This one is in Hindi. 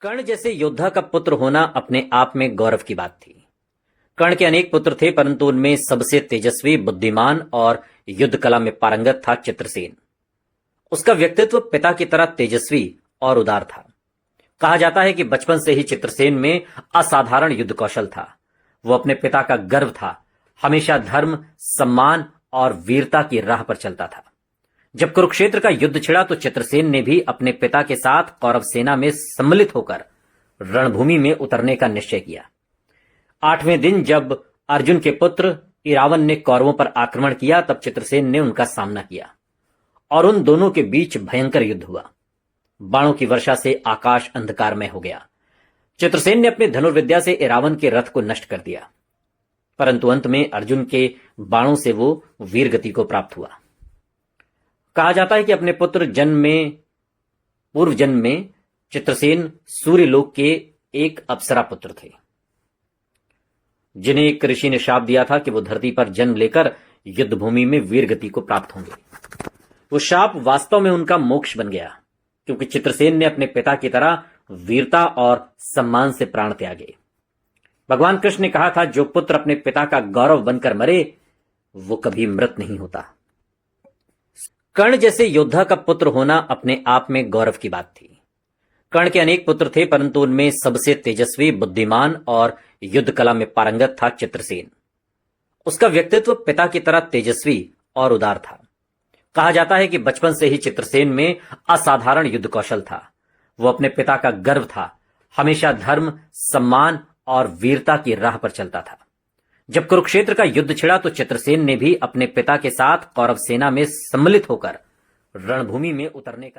कर्ण जैसे योद्धा का पुत्र होना अपने आप में गौरव की बात थी। कर्ण के अनेक पुत्र थे, परंतु उनमें सबसे तेजस्वी, बुद्धिमान और युद्ध कला में पारंगत था चित्रसेन। उसका व्यक्तित्व पिता की तरह तेजस्वी और उदार था। कहा जाता है कि बचपन से ही चित्रसेन में असाधारण युद्ध कौशल था। वो अपने पिता का गर्व था, हमेशा धर्म, सम्मान और वीरता की राह पर चलता था। जब कुरुक्षेत्र का युद्ध छिड़ा तो चित्रसेन ने भी अपने पिता के साथ कौरव सेना में सम्मिलित होकर रणभूमि में उतरने का निश्चय किया। 8वें दिन जब अर्जुन के पुत्र इरावन ने कौरवों पर आक्रमण किया, तब चित्रसेन ने उनका सामना किया और उन दोनों के बीच भयंकर युद्ध हुआ। बाणों की वर्षा से आकाश अंधकारमय हो गया। चित्रसेन ने अपनी धनुर्विद्या से इरावन के रथ को नष्ट कर दिया, परंतु अंत में अर्जुन के बाणों से वो वीर गति को प्राप्त हुआ। कहा जाता है कि अपने पुत्र पूर्व जन्म में चित्रसेन सूर्यलोक के एक अप्सरा पुत्र थे, जिन्हें एक ऋषि ने शाप दिया था कि वो धरती पर जन्म लेकर युद्ध भूमि में वीर गति को प्राप्त होंगे। वो शाप वास्तव में उनका मोक्ष बन गया, क्योंकि चित्रसेन ने अपने पिता की तरह वीरता और सम्मान से प्राण त्यागे। भगवान कृष्ण ने कहा था, जो पुत्र अपने पिता का गौरव बनकर मरे वो कभी मृत नहीं होता। कर्ण जैसे योद्धा का पुत्र होना अपने आप में गौरव की बात थी। कर्ण के अनेक पुत्र थे, परंतु उनमें सबसे तेजस्वी, बुद्धिमान और युद्ध कला में पारंगत था चित्रसेन। उसका व्यक्तित्व पिता की तरह तेजस्वी और उदार था। कहा जाता है कि बचपन से ही चित्रसेन में असाधारण युद्ध कौशल था। वो अपने पिता का गर्व था, हमेशा धर्म, सम्मान और वीरता की राह पर चलता था। जब कुरुक्षेत्र का युद्ध छिड़ा तो चित्रसेन ने भी अपने पिता के साथ कौरव सेना में सम्मिलित होकर रणभूमि में उतरने का